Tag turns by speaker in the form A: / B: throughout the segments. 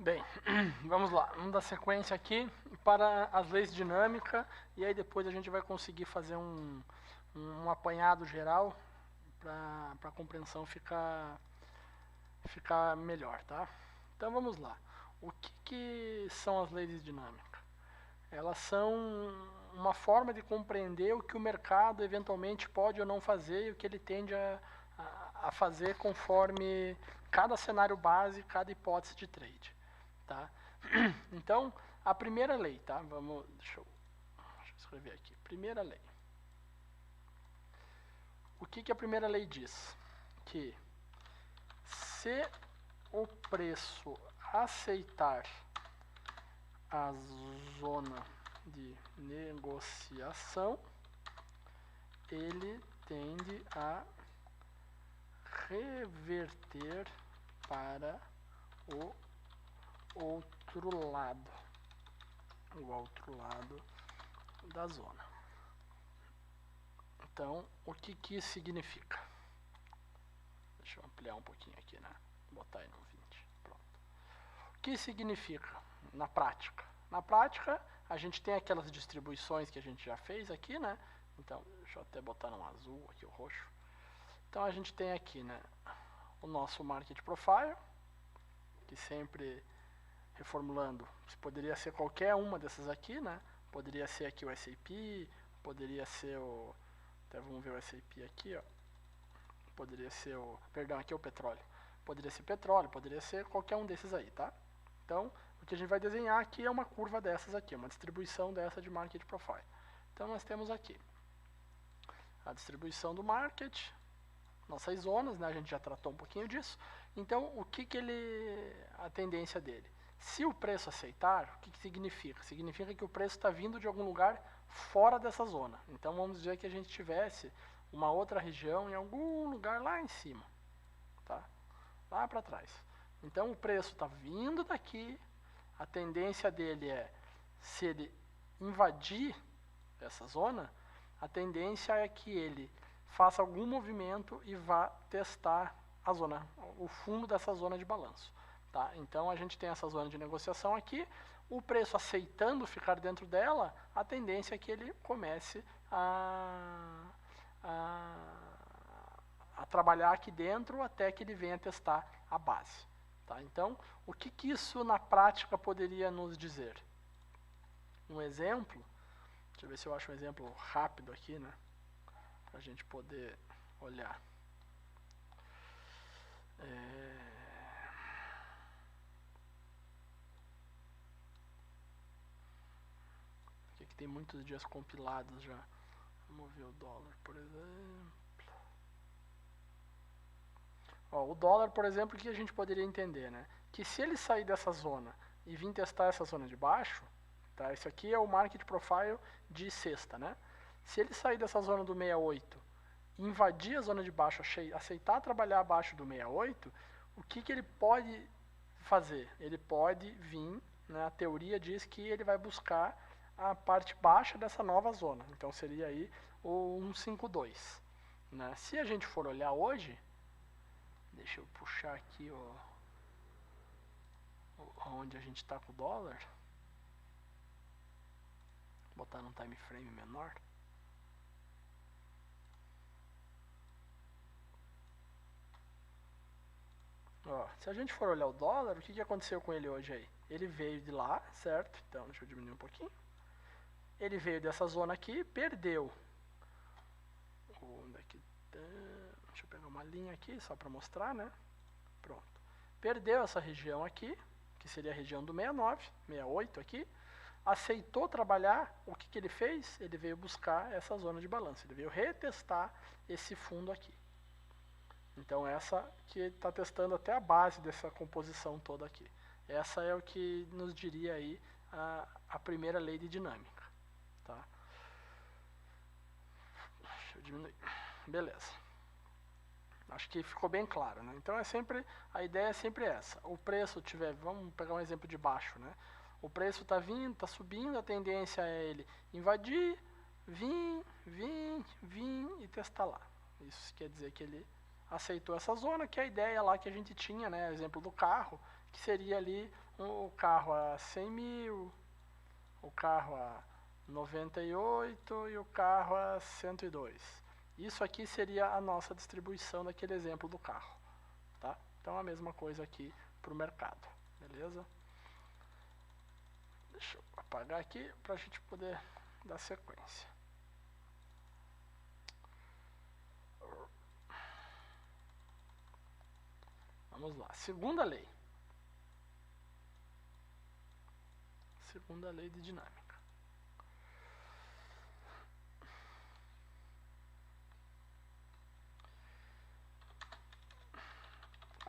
A: Bem, vamos lá, vamos dar sequência aqui para as leis de dinâmica e aí depois a gente vai conseguir fazer um apanhado geral para a compreensão ficar melhor, tá? Então vamos lá. O que são as leis de dinâmica? Elas são uma forma de compreender o que o mercado eventualmente pode ou não fazer e o que ele tende a fazer conforme cada cenário base, cada hipótese de trade. Tá? Então, a primeira lei, tá? Deixa eu escrever aqui. Primeira lei. O que a primeira lei diz? Que se o preço aceitar a zona de negociação, ele tende a reverter para o outro lado da zona. Então, o que isso significa? Deixa eu ampliar um pouquinho aqui, né? Botar aí no 20. Pronto. O que significa na prática? Na prática, a gente tem aquelas distribuições que a gente já fez aqui, né? Então, deixa eu até botar no azul aqui, o roxo. Então, a gente tem aqui, né, o nosso Market Profile, que sempre, reformulando, poderia ser qualquer uma dessas aqui, né? Poderia ser aqui o S&P, poderia ser o... Até vamos ver o S&P aqui, ó. Poderia ser o... Perdão, aqui é o petróleo. Poderia ser petróleo, poderia ser qualquer um desses aí, tá? Então, o que a gente vai desenhar aqui é uma curva dessas aqui, uma distribuição dessa de Market Profile. Então, nós temos aqui a distribuição do Market, nossas zonas, né? A gente já tratou um pouquinho disso. Então, o que a tendência dele? Se o preço aceitar, o que significa? Significa que o preço está vindo de algum lugar fora dessa zona. Então, vamos dizer que a gente tivesse uma outra região em algum lugar lá em cima, tá? Lá para trás. Então, o preço está vindo daqui, a tendência dele é, se ele invadir essa zona, a tendência é que ele faça algum movimento e vá testar a zona, o fundo dessa zona de balanço. Tá? Então, a gente tem essa zona de negociação aqui, o preço aceitando ficar dentro dela, a tendência é que ele comece a trabalhar aqui dentro até que ele venha testar a base. Tá? Então, o que isso na prática poderia nos dizer? Um exemplo, deixa eu ver se eu acho um exemplo rápido aqui, né? Para a gente poder olhar. Aqui que tem muitos dias compilados já. Vamos ver o dólar, por exemplo. Ó, o dólar, por exemplo, o que a gente poderia entender, né? Que se ele sair dessa zona e vir testar essa zona de baixo, tá? Esse aqui é o Market Profile de sexta, né? Se ele sair dessa zona do 68, invadir a zona de baixo, aceitar trabalhar abaixo do 68, o que ele pode fazer? Ele pode vir, né, a teoria diz que ele vai buscar a parte baixa dessa nova zona. Então seria aí o 152. Né? Se a gente for olhar hoje, deixa eu puxar aqui onde a gente está com o dólar. Botar num time frame menor. Ó, se a gente for olhar o dólar, o que aconteceu com ele hoje aí? Ele veio de lá, certo? Então, deixa eu diminuir um pouquinho. Ele veio dessa zona aqui, perdeu. Deixa eu pegar uma linha aqui, só para mostrar, né? Pronto. Perdeu essa região aqui, que seria a região do 69, 68 aqui. Aceitou trabalhar, o que ele fez? Ele veio buscar essa zona de balanço. Ele veio retestar esse fundo aqui. Então, essa que está testando até a base dessa composição toda aqui. Essa é o que nos diria aí a primeira lei de dinâmica. Tá? Deixa eu diminuir. Beleza. Acho que ficou bem claro, né? Então, a ideia é sempre essa. O preço tiver, vamos pegar um exemplo de baixo, né? O preço está vindo, está subindo, a tendência é ele invadir, vir e testar lá. Isso quer dizer que ele aceitou essa zona, que é a ideia lá que a gente tinha, né? Exemplo do carro, que seria ali o carro a 100 mil, o carro a 98 e o carro a 102. Isso aqui seria a nossa distribuição daquele exemplo do carro, tá? Então a mesma coisa aqui para o mercado, beleza? Deixa eu apagar aqui para a gente poder dar sequência. Vamos lá, segunda lei. Segunda lei de dinâmica.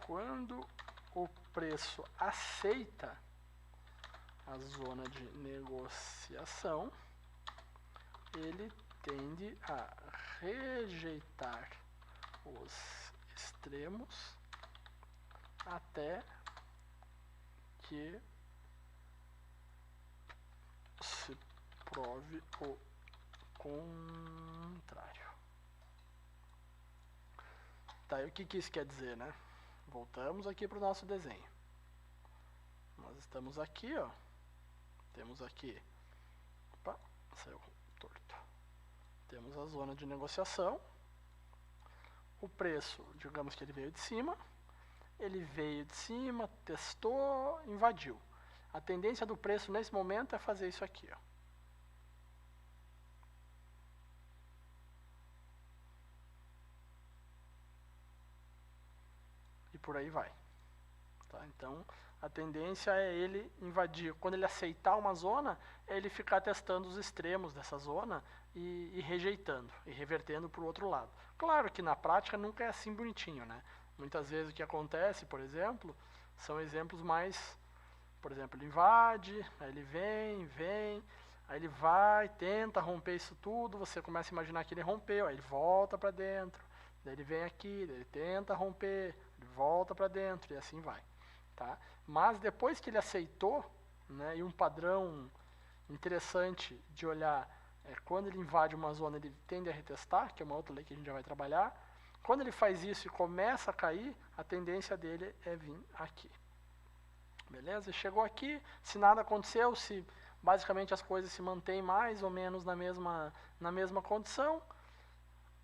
A: Quando o preço aceita a zona de negociação, ele tende a rejeitar os extremos até que se prove o contrário. Tá, e o que isso quer dizer, né? Voltamos aqui para o nosso desenho. Nós estamos aqui, ó. Temos aqui... Opa, saiu torto. Temos a zona de negociação. O preço, digamos que ele veio de cima. Ele veio de cima, testou, invadiu. A tendência do preço nesse momento é fazer isso aqui, ó. E por aí vai. Tá? Então, a tendência é ele invadir. Quando ele aceitar uma zona, é ele ficar testando os extremos dessa zona e rejeitando, e revertendo para o outro lado. Claro que na prática nunca é assim bonitinho, né? Muitas vezes o que acontece, por exemplo, são exemplos mais... Por exemplo, ele invade, aí ele vem, aí ele vai, tenta romper isso tudo, você começa a imaginar que ele rompeu, aí ele volta para dentro, daí ele vem aqui, daí ele tenta romper, ele volta para dentro e assim vai. Tá? Mas depois que ele aceitou, né, e um padrão interessante de olhar é quando ele invade uma zona, ele tende a retestar, que é uma outra lei que a gente já vai trabalhar. Quando ele faz isso e começa a cair, a tendência dele é vir aqui. Beleza? Chegou aqui, se nada aconteceu, se basicamente as coisas se mantêm mais ou menos na mesma condição.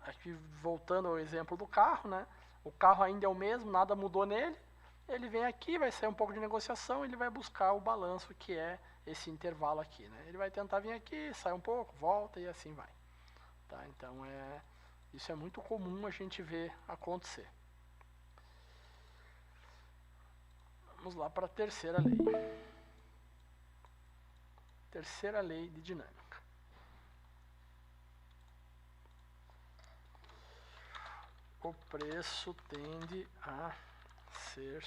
A: Aqui voltando ao exemplo do carro, né? O carro ainda é o mesmo, nada mudou nele. Ele vem aqui, vai sair um pouco de negociação, ele vai buscar o balanço que é esse intervalo aqui, né? Ele vai tentar vir aqui, sai um pouco, volta e assim vai. Tá? Então isso é muito comum a gente ver acontecer. Vamos lá para a terceira lei. Terceira lei de dinâmica. O preço tende a ser...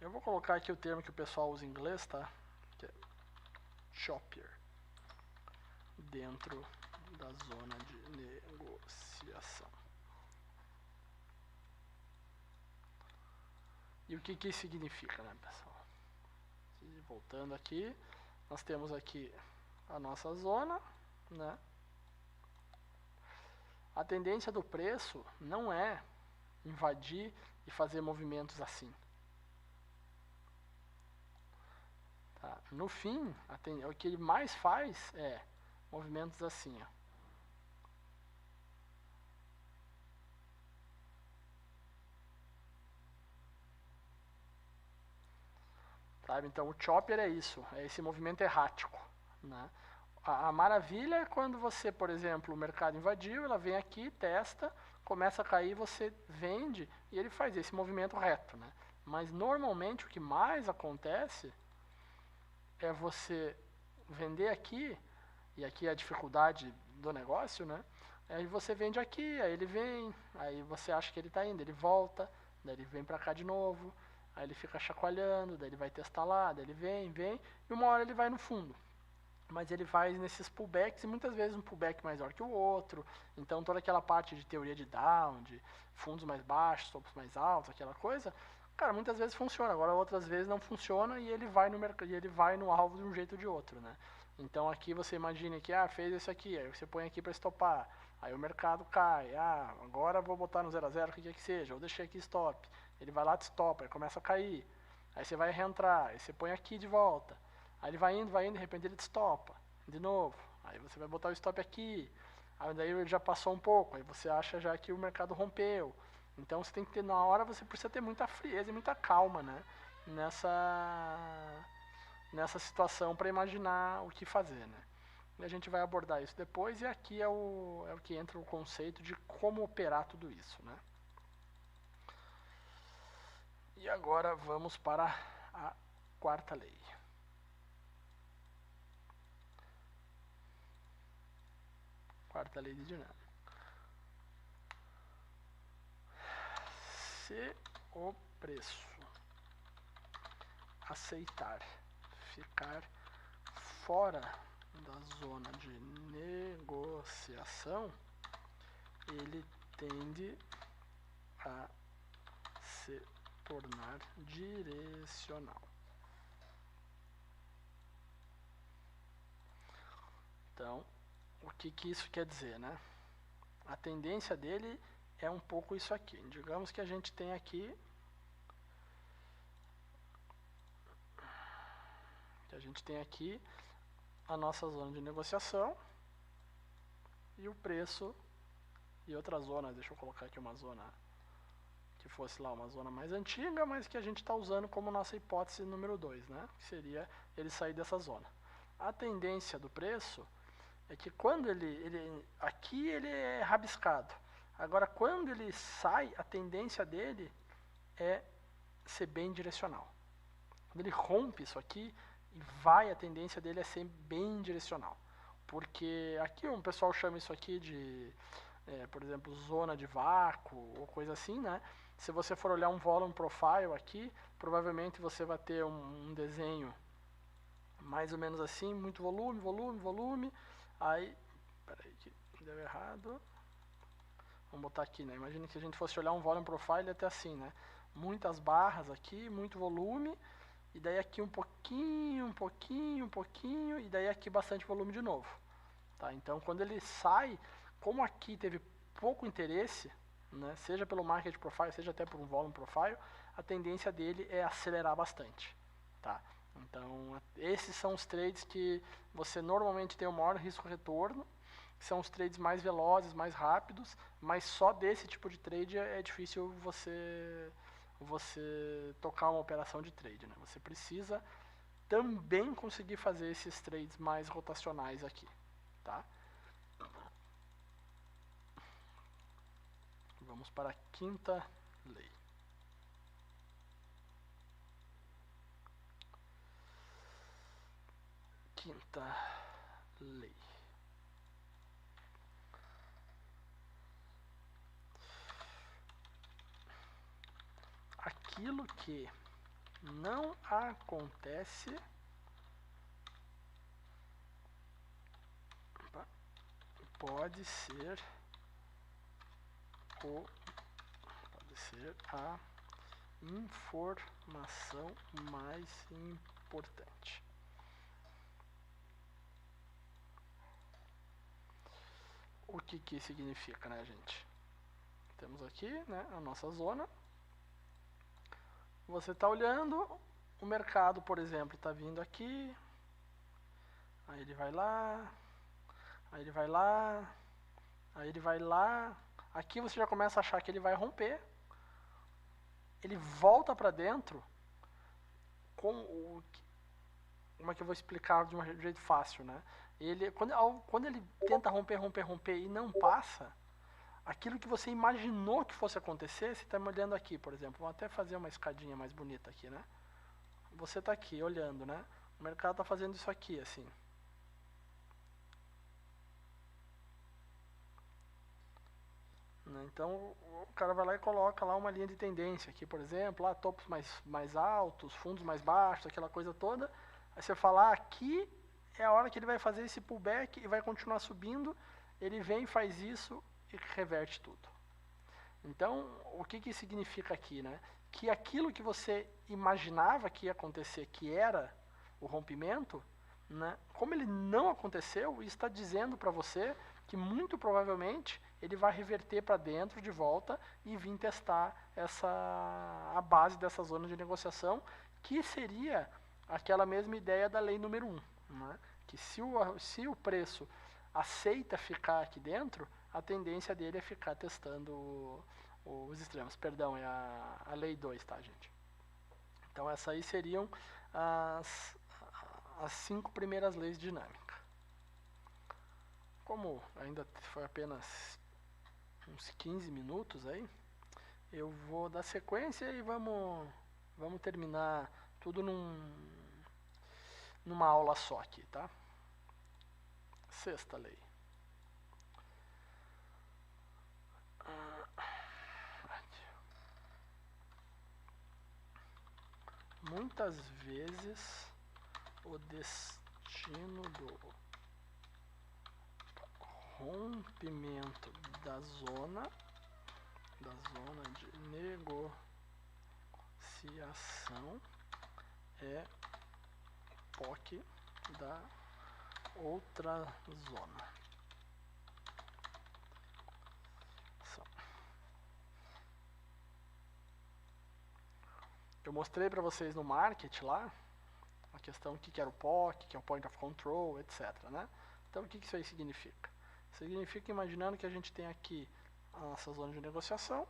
A: Eu vou colocar aqui o termo que o pessoal usa em inglês, tá? Que é choppier. Dentro da zona de negociação. E o que isso significa, né, pessoal? E voltando aqui, nós temos aqui a nossa zona, né? A tendência do preço não é invadir e fazer movimentos assim. Tá? No fim, o que ele mais faz é movimentos assim, ó. Sabe? Então o chopper é isso, é esse movimento errático, né? A maravilha é quando você, por exemplo, o mercado invadiu, ela vem aqui, testa, começa a cair, você vende e ele faz esse movimento reto, né? Mas normalmente o que mais acontece é você vender aqui, e aqui é a dificuldade do negócio, né? Aí você vende aqui, aí ele vem, aí você acha que ele está indo, ele volta, daí ele vem para cá de novo, aí ele fica chacoalhando, daí ele vai testar lá, daí ele vem, e uma hora ele vai no fundo. Mas ele faz nesses pullbacks, e muitas vezes um pullback maior que o outro, então toda aquela parte de teoria de down, de fundos mais baixos, topos mais altos, aquela coisa, cara, muitas vezes funciona, agora outras vezes não funciona e ele vai no mercado, ele vai no alvo de um jeito ou de outro, né? Então aqui você imagina que, fez isso aqui, aí você põe aqui para estopar, aí o mercado cai, agora vou botar no 0 a 0, o que quer que seja, ou deixei aqui stop, Ele vai lá, te estopa, ele começa a cair. Aí você vai reentrar, aí você põe aqui de volta. Aí ele vai indo, de repente ele te estopa. De novo. Aí você vai botar o stop aqui. Aí daí ele já passou um pouco, aí você acha já que o mercado rompeu. Então você tem que ter, na hora você precisa ter muita frieza e muita calma, né? Nessa situação para imaginar o que fazer, né? E a gente vai abordar isso depois, e aqui é o que entra o conceito de como operar tudo isso, né? E agora vamos para a quarta lei. Quarta lei de dinâmica. Se o preço aceitar ficar fora da zona de negociação, ele tende a se tornar direcional. Então, o que isso quer dizer, né? A tendência dele é um pouco isso aqui. Digamos que a gente tem aqui a nossa zona de negociação e o preço e outra zona, deixa eu colocar aqui uma zona que fosse lá uma zona mais antiga, mas que a gente está usando como nossa hipótese número 2, né? Que seria ele sair dessa zona. A tendência do preço é que quando aqui ele é rabiscado. Agora, quando ele sai, a tendência dele é ser bem direcional. Quando ele rompe isso aqui e vai, a tendência dele é ser bem direcional. Porque aqui o pessoal chama isso aqui de, por exemplo, zona de vácuo ou coisa assim, né? Se você for olhar um volume profile aqui, provavelmente você vai ter um desenho mais ou menos assim, muito volume, volume, volume. Aí, peraí que deu errado. Vamos botar aqui, né? Imagina que a gente fosse olhar um volume profile até assim, né? Muitas barras aqui, muito volume. E daí aqui um pouquinho, um pouquinho, um pouquinho. E daí aqui bastante volume de novo. Tá? Então, quando ele sai, como aqui teve pouco interesse, né? Seja pelo market profile, seja até por um volume profile, a tendência dele é acelerar bastante. Tá? Então, esses são os trades que você normalmente tem o maior risco-retorno, são os trades mais velozes, mais rápidos, mas só desse tipo de trade é difícil você tocar uma operação de trade, né? Você precisa também conseguir fazer esses trades mais rotacionais aqui, tá? Vamos para a quinta lei. Quinta lei. Aquilo que não acontece pode ser a informação mais importante. O que significa, né, gente? Temos aqui, né, a nossa zona. Você está olhando, o mercado, por exemplo, está vindo aqui, aí ele vai lá, aí ele vai lá, aí ele vai lá. Aqui você já começa a achar que ele vai romper. Ele volta para dentro. Como é que eu vou explicar de um jeito fácil, né? Quando ele tenta romper e não passa, aquilo que você imaginou que fosse acontecer, você está me olhando aqui, por exemplo. Vou até fazer uma escadinha mais bonita aqui, né? Você está aqui olhando, né? O mercado está fazendo isso aqui, assim. Então o cara vai lá e coloca lá uma linha de tendência aqui, por exemplo, lá topos mais altos, fundos mais baixos, aquela coisa toda. Aí você fala, aqui é a hora que ele vai fazer esse pullback e vai continuar subindo. Ele vem, faz isso e reverte tudo. Então, o que significa aqui, né? Que aquilo que você imaginava que ia acontecer, que era o rompimento, né? Como ele não aconteceu, está dizendo para você que muito provavelmente ele vai reverter para dentro de volta e vir testar a base dessa zona de negociação, que seria aquela mesma ideia da lei número 1, né? Que se o preço aceita ficar aqui dentro, a tendência dele é ficar testando os extremos. Perdão, é a lei 2, tá, gente? Então, essas aí seriam as 5 primeiras leis de dinâmica. Como ainda foi apenas uns 15 minutos aí, eu vou dar sequência e vamos terminar tudo numa aula só aqui, tá? Sexta lei. Muitas vezes o destino do rompimento da zona de negociação é POC da outra zona. Eu mostrei para vocês no market lá a questão do que era o POC, que é o Point of Control, etc, né? Então, o que isso aí significa? Significa, imaginando que a gente tem aqui a nossa zona de negociação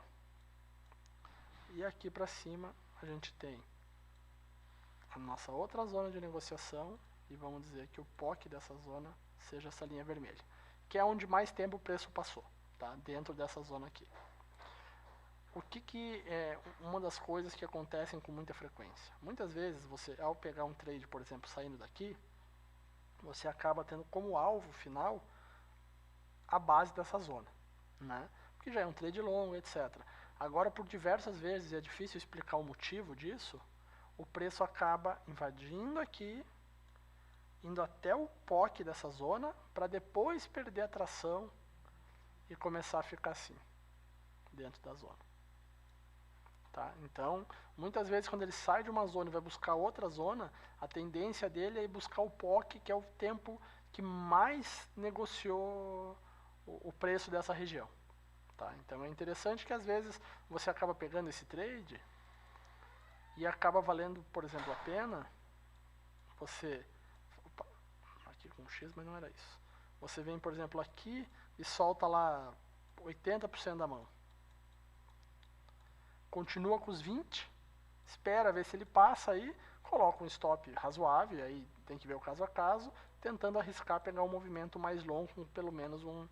A: e aqui para cima a gente tem a nossa outra zona de negociação e vamos dizer que o POC dessa zona seja essa linha vermelha, que é onde mais tempo o preço passou, tá? Dentro dessa zona aqui. O que é uma das coisas que acontecem com muita frequência? Muitas vezes você, ao pegar um trade, por exemplo, saindo daqui, você acaba tendo como alvo final a base dessa zona, né? Porque já é um trade longo, etc. Agora, por diversas vezes, e é difícil explicar o motivo disso, o preço acaba invadindo aqui, indo até o POC dessa zona, para depois perder a tração e começar a ficar assim, dentro da zona. Tá? Então, muitas vezes quando ele sai de uma zona e vai buscar outra zona, a tendência dele é ir buscar o POC, que é o tempo que mais negociou o preço dessa região. Tá? Então é interessante que às vezes você acaba pegando esse trade e acaba valendo, por exemplo, a pena você... Opa, aqui com X, mas não era isso. Você vem, por exemplo, aqui e solta lá 80% da mão. Continua com os 20, espera ver se ele passa aí, coloca um stop razoável, aí tem que ver o caso a caso, tentando arriscar pegar um movimento mais longo, com pelo menos um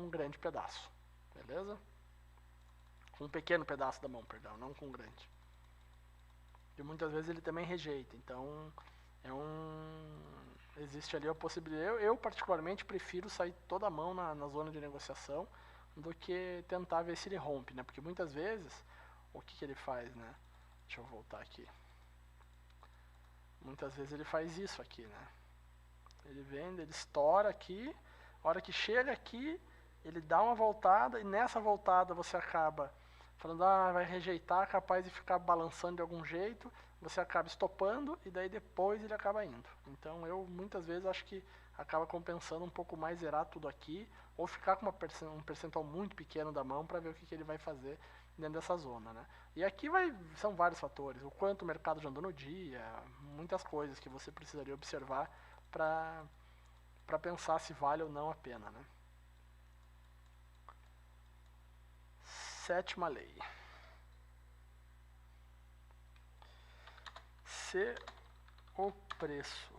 A: grande pedaço, beleza? Um pequeno pedaço da mão, perdão, não com um grande. E muitas vezes ele também rejeita, então existe ali a possibilidade. Eu particularmente prefiro sair toda a mão na zona de negociação do que tentar ver se ele rompe, né? Porque muitas vezes o que ele faz, né? Deixa eu voltar aqui. Muitas vezes ele faz isso aqui, né? Ele vende, ele estoura aqui, a hora que chega aqui, ele dá uma voltada e nessa voltada você acaba falando, vai rejeitar, capaz de ficar balançando de algum jeito, você acaba estopando e daí depois ele acaba indo. Então eu muitas vezes acho que acaba compensando um pouco mais zerar tudo aqui ou ficar com um percentual muito pequeno da mão para ver o que ele vai fazer dentro dessa zona, né? E aqui são vários fatores, o quanto o mercado já andou no dia, muitas coisas que você precisaria observar para pensar se vale ou não a pena, né? Sétima lei. Se o preço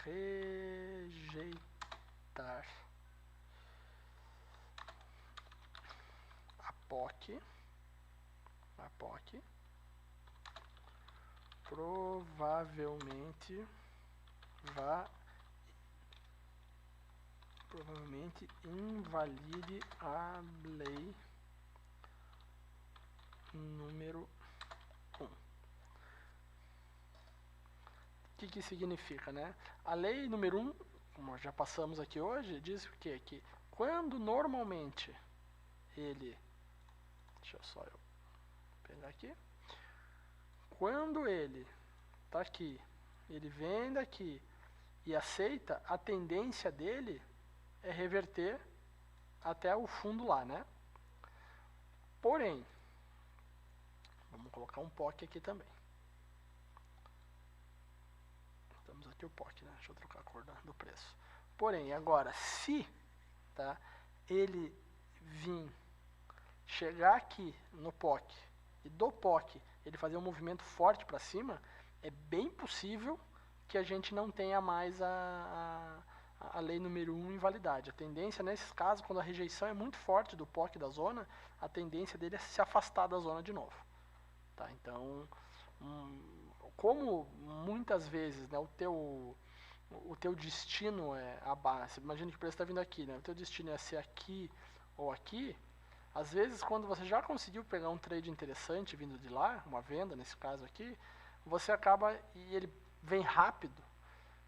A: rejeitar a POC, provavelmente invalide a lei número 1. O que significa, né? A lei número 1, como já passamos aqui hoje, diz o quê? Que quando normalmente ele... Deixa eu pegar aqui. Quando ele tá aqui, ele vem daqui e aceita, a tendência dele é reverter até o fundo lá, né? Porém, vamos colocar um POC aqui também. Temos aqui o POC, né? Deixa eu trocar a cor do preço. Porém, agora, se tá, ele chegar aqui no POC e do POC ele fazer um movimento forte para cima, é bem possível que a gente não tenha mais a lei número 1 invalidade. A tendência nesses casos, quando a rejeição é muito forte do POC da zona, a tendência dele é se afastar da zona de novo. Tá? Então, como muitas vezes, né, o teu destino é a base, imagina que o preço está vindo aqui, né, o teu destino é ser aqui ou aqui, às vezes quando você já conseguiu pegar um trade interessante vindo de lá, uma venda nesse caso aqui, você acaba, e ele vem rápido,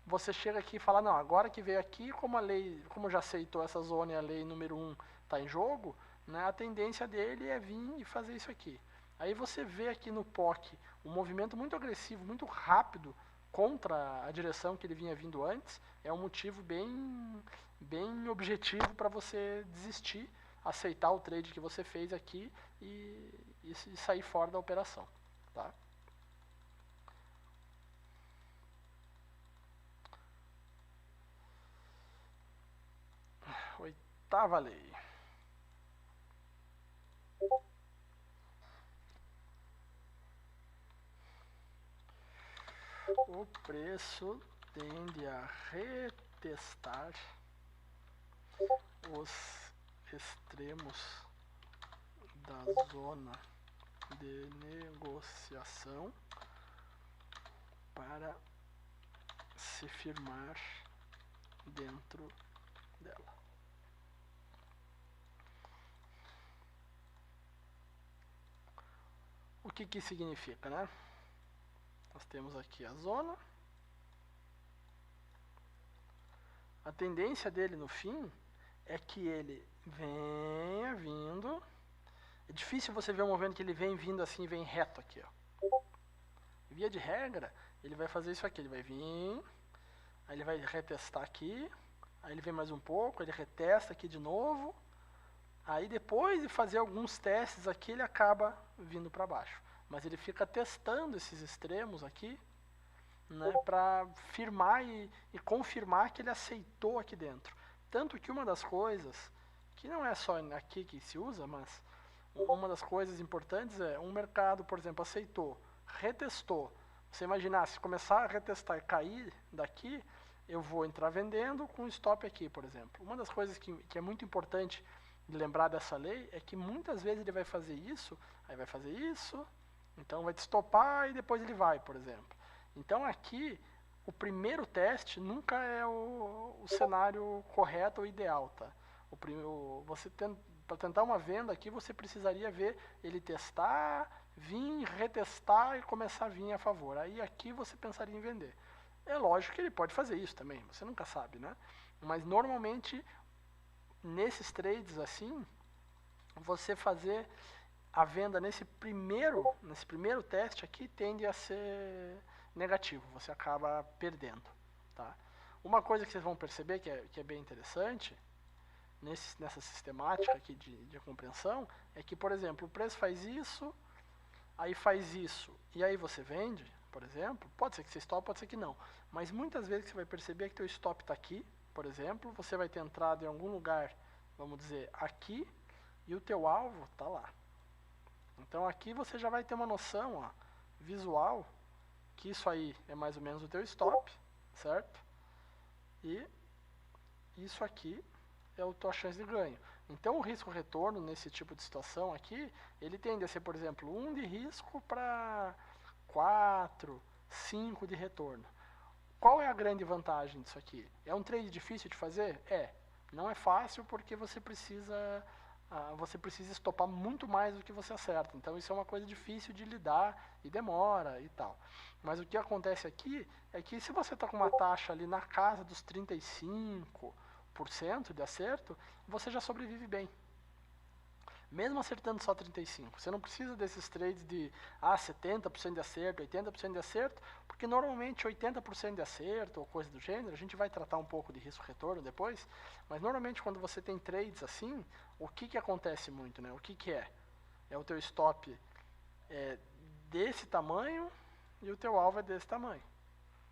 A: você chega aqui e fala, não, agora que veio aqui, como já aceitou essa zona e a lei número 1 está em jogo, né, a tendência dele é vir e fazer isso aqui. Aí você vê aqui no POC um movimento muito agressivo, muito rápido, contra a direção que ele vinha vindo antes, é um motivo bem objetivo para você desistir, aceitar o trade que você fez aqui e sair fora da operação. Tá? Oitava lei. O preço tende a retestar os extremos da zona de negociação para se firmar dentro dela. O que significa, né? Nós temos aqui a zona. A tendência dele no fim é que ele venha vindo. É difícil você ver um movimento que ele vem vindo assim, vem reto aqui, ó. Via de regra, ele vai fazer isso aqui, ele vai vir, aí ele vai retestar aqui, aí ele vem mais um pouco, ele retesta aqui de novo, aí depois de fazer alguns testes aqui, ele acaba vindo para baixo. Mas ele fica testando esses extremos aqui, né, para firmar e confirmar que ele aceitou aqui dentro. Tanto que uma das coisas, que não é só aqui que se usa, mas uma das coisas importantes é, um mercado, por exemplo, aceitou, retestou. Você imaginar, se começar a retestar e cair daqui, eu vou entrar vendendo com stop aqui, por exemplo. Uma das coisas que é muito importante de lembrar dessa lei é que muitas vezes ele vai fazer isso, aí vai fazer isso, então vai te stopar e depois ele vai, por exemplo. Então aqui, o primeiro teste nunca é o cenário correto ou ideal, tá? Para tentar uma venda aqui, você precisaria ver ele testar, vir, retestar e começar a vir a favor. Aí aqui você pensaria em vender. É lógico que ele pode fazer isso também, você nunca sabe, né? Mas normalmente, nesses trades assim, você fazer a venda nesse primeiro teste aqui tende a ser negativo, você acaba perdendo. Tá? Uma coisa que vocês vão perceber que é bem interessante nessa sistemática aqui de compreensão é que, por exemplo, o preço faz isso, aí faz isso, e aí você vende, por exemplo, pode ser que você stop, pode ser que não, mas muitas vezes você vai perceber que teu stop está aqui, por exemplo, você vai ter entrado em algum lugar, vamos dizer, aqui, e o teu alvo está lá. Então aqui você já vai ter uma noção, ó, visual, que isso aí é mais ou menos o teu stop, certo? E isso aqui é a tua chance de ganho. Então o risco-retorno nesse tipo de situação aqui, ele tende a ser, por exemplo, 1 de risco para 4, 5 de retorno. Qual é a grande vantagem disso aqui? É um trade difícil de fazer? É. Não é fácil porque você precisa estopar muito mais do que você acerta. Então isso é uma coisa difícil de lidar e demora e tal. Mas o que acontece aqui é que se você está com uma taxa ali na casa dos 35% de acerto, você já sobrevive bem. mesmo acertando só 35. Você não precisa desses trades de 70% de acerto, 80% de acerto, porque normalmente 80% de acerto ou coisa do gênero, a gente vai tratar um pouco de risco-retorno depois, mas normalmente quando você tem trades assim, o que acontece muito, né? O que é? É o teu stop desse tamanho e o teu alvo é desse tamanho.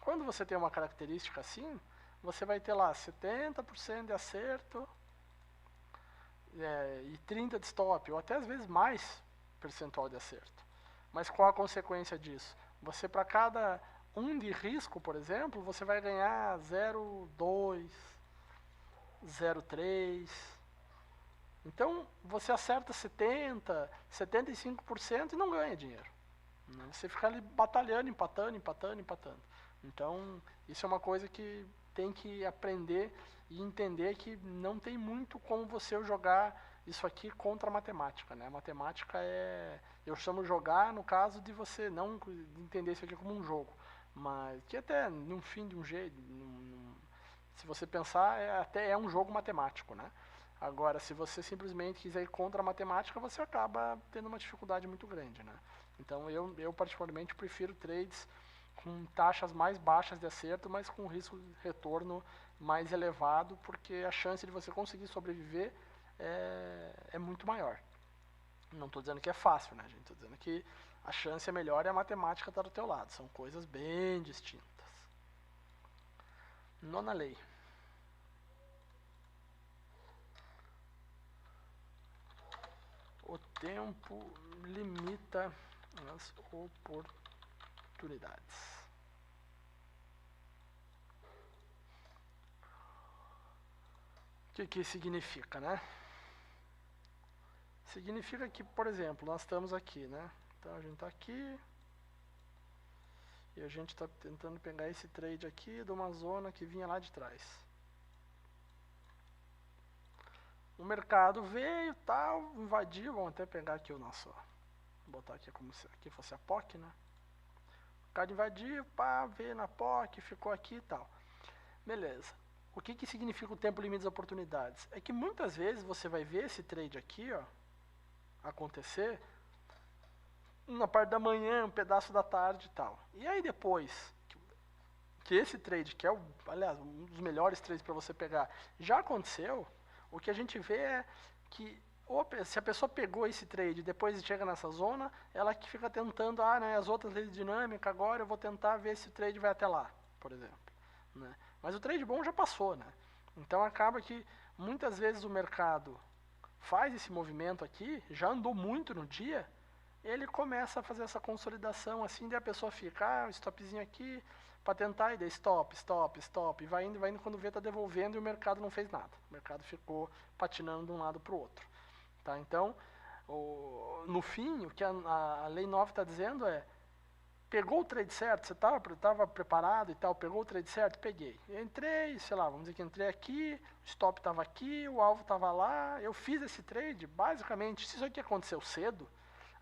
A: Quando você tem uma característica assim, você vai ter lá 70% de acerto e 30% de stop, ou até às vezes mais percentual de acerto. Mas qual a consequência disso? Você, para cada 1 de risco, por exemplo, você vai ganhar 0,2, 0,3. Então, você acerta 70%, 75% e não ganha dinheiro. Você fica ali batalhando, empatando. Então, isso é uma coisa que tem que aprender e entender que não tem muito como você jogar isso aqui contra a matemática, né? A matemática eu chamo jogar no caso de você não entender isso aqui como um jogo, mas que até no fim de um jeito, se você pensar, até é um jogo matemático, né? Agora, se você simplesmente quiser ir contra a matemática, você acaba tendo uma dificuldade muito grande, né? Então, eu particularmente prefiro trades com taxas mais baixas de acerto, mas com risco de retorno mais elevado, porque a chance de você conseguir sobreviver é muito maior. Não estou dizendo que é fácil, né, gente? Estou dizendo que a chance é melhor e a matemática está do teu lado. São coisas bem distintas. Nona lei. O tempo limita as oportunidades. O que significa, né? Significa que, por exemplo, nós estamos aqui, né? Então a gente está aqui e a gente está tentando pegar esse trade aqui de uma zona que vinha lá de trás. O mercado veio, tal, invadiu, vamos até pegar aqui o nosso, vou botar aqui como se aqui fosse a POC, né? O mercado invadiu, pá, veio na POC, ficou aqui e tal. Beleza. O que significa o tempo limite das oportunidades? É que muitas vezes você vai ver esse trade aqui, ó, acontecer na parte da manhã, um pedaço da tarde e tal. E aí depois que esse trade, que é aliás, um dos melhores trades para você pegar, já aconteceu, o que a gente vê é que se a pessoa pegou esse trade e depois chega nessa zona, ela que fica tentando, né, as outras leis de dinâmica, agora eu vou tentar ver se o trade vai até lá, por exemplo, né? Mas o trade bom já passou, né? Então acaba que muitas vezes o mercado faz esse movimento aqui, já andou muito no dia, ele começa a fazer essa consolidação assim, daí a pessoa fica, stopzinho aqui, para tentar, e daí stop, e vai indo, quando vê tá devolvendo e o mercado não fez nada. O mercado ficou patinando de um lado para o outro. Tá? Então, no fim, o que a Lei 9 está dizendo é, pegou o trade certo, você estava preparado e tal, pegou o trade certo? Peguei. Eu entrei, sei lá, vamos dizer que entrei aqui, o stop estava aqui, o alvo estava lá, eu fiz esse trade, basicamente, se isso aqui aconteceu cedo,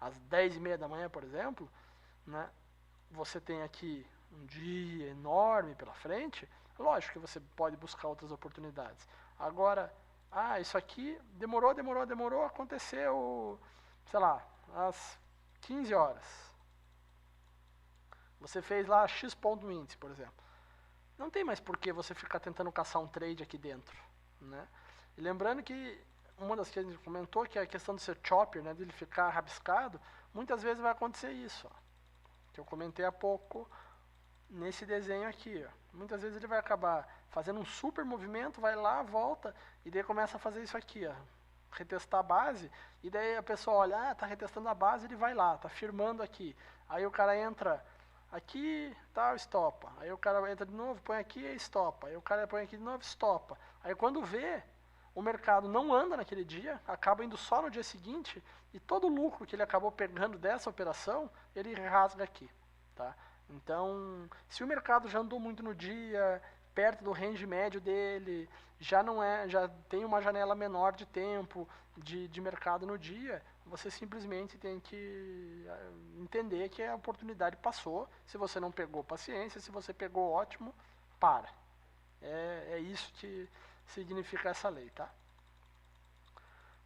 A: às 10h30 da manhã, por exemplo, né, você tem aqui um dia enorme pela frente, lógico que você pode buscar outras oportunidades. Agora, isso aqui demorou, aconteceu, sei lá, às 15 horas. Você fez lá X ponto índice, por exemplo. Não tem mais por que você ficar tentando caçar um trade aqui dentro, né? E lembrando que uma das que a gente comentou, que é a questão de ser chopper, né, de ele ficar rabiscado, muitas vezes vai acontecer isso, ó, que eu comentei há pouco nesse desenho aqui, ó. Muitas vezes ele vai acabar fazendo um super movimento, vai lá, volta, e daí começa a fazer isso aqui, ó, retestar a base, e daí a pessoa olha, tá retestando a base, ele vai lá, tá firmando aqui. Aí o cara entra aqui, tal, estopa. Aí o cara entra de novo, põe aqui e estopa. Aí o cara põe aqui de novo, estopa. Aí quando vê, o mercado não anda naquele dia, acaba indo só no dia seguinte, e todo o lucro que ele acabou pegando dessa operação, ele rasga aqui, tá? Então, se o mercado já andou muito no dia, perto do range médio dele, já tem uma janela menor de tempo de mercado no dia, você simplesmente tem que entender que a oportunidade passou. Se você não pegou, paciência. Se você pegou, ótimo, para. É isso que significa essa lei, tá?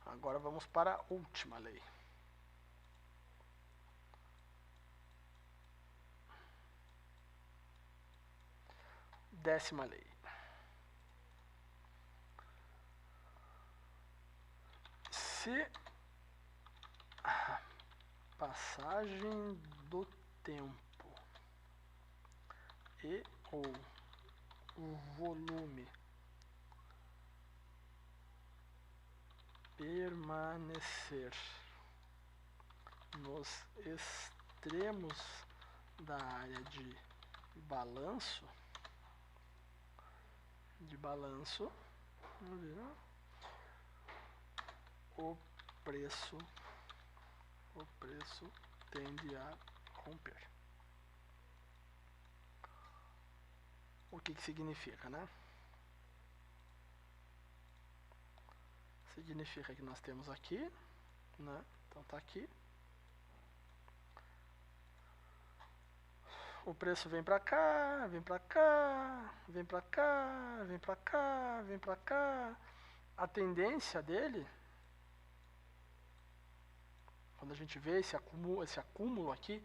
A: Agora vamos para a última lei. Décima lei. Se a passagem do tempo e ou o volume permanecer nos extremos da área de balanço, o preço tende a romper. O que significa, né? Significa que nós temos aqui, né? Então tá aqui. O preço vem pra cá, vem pra cá, vem pra cá, vem pra cá, vem pra cá. A tendência dele, quando a gente vê esse acúmulo aqui,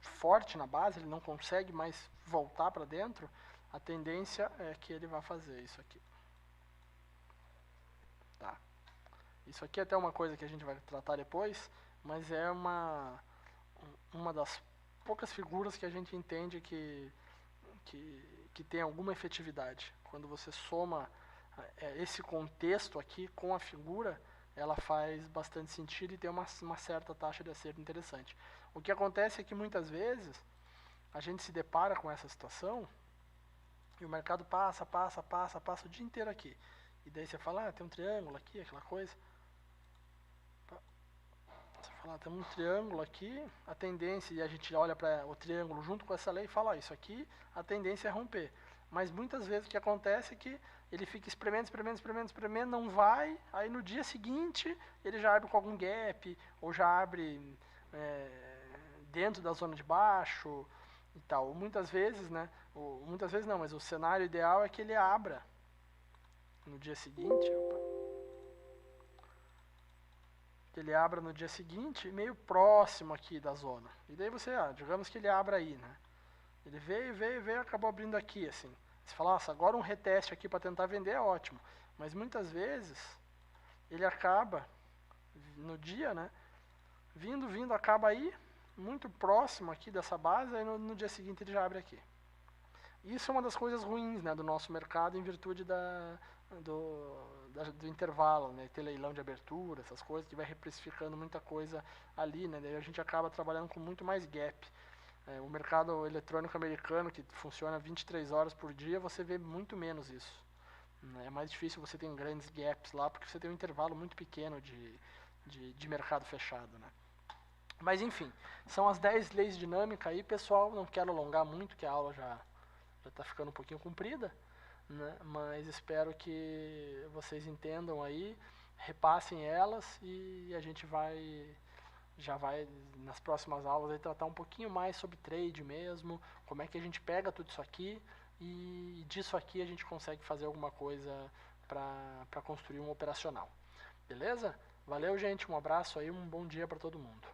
A: forte na base, ele não consegue mais voltar para dentro, a tendência é que ele vai fazer isso aqui. Tá? Isso aqui é até uma coisa que a gente vai tratar depois, mas é uma das poucas figuras que a gente entende que tem alguma efetividade. Quando você soma esse contexto aqui com a figura, ela faz bastante sentido e tem uma certa taxa de acerto interessante. O que acontece é que muitas vezes a gente se depara com essa situação e o mercado passa o dia inteiro aqui. E daí você fala, tem um triângulo aqui, aquela coisa. Você fala, tem um triângulo aqui, a tendência, e a gente olha para o triângulo junto com essa lei e fala, isso aqui, a tendência é romper. Mas muitas vezes o que acontece é que ele fica espremendo, não vai, aí no dia seguinte ele já abre com algum gap, ou já abre dentro da zona de baixo e tal. Muitas vezes, né, muitas vezes não, mas o cenário ideal é que ele abra no dia seguinte, meio próximo aqui da zona. E daí você, digamos que ele abra aí, né? Ele veio, acabou abrindo aqui, assim. Você fala, nossa, agora um reteste aqui para tentar vender é ótimo. Mas muitas vezes, ele acaba, no dia, né? Vindo, acaba aí, muito próximo aqui dessa base, aí no dia seguinte ele já abre aqui. Isso é uma das coisas ruins, né, do nosso mercado, em virtude do intervalo, né, ter leilão de abertura, essas coisas, que vai reprecificando muita coisa ali, né, daí a gente acaba trabalhando com muito mais gap. O mercado eletrônico americano, que funciona 23 horas por dia, você vê muito menos isso. É mais difícil você ter grandes gaps lá, porque você tem um intervalo muito pequeno de mercado fechado, né. Mas enfim, são as 10 leis dinâmicas aí, pessoal, não quero alongar muito, que a aula já está ficando um pouquinho comprida, né? Mas espero que vocês entendam aí, repassem elas e a gente já vai nas próximas aulas aí tratar um pouquinho mais sobre trade mesmo, como é que a gente pega tudo isso aqui e disso aqui a gente consegue fazer alguma coisa para construir um operacional. Beleza? Valeu, gente, um abraço aí, um bom dia para todo mundo.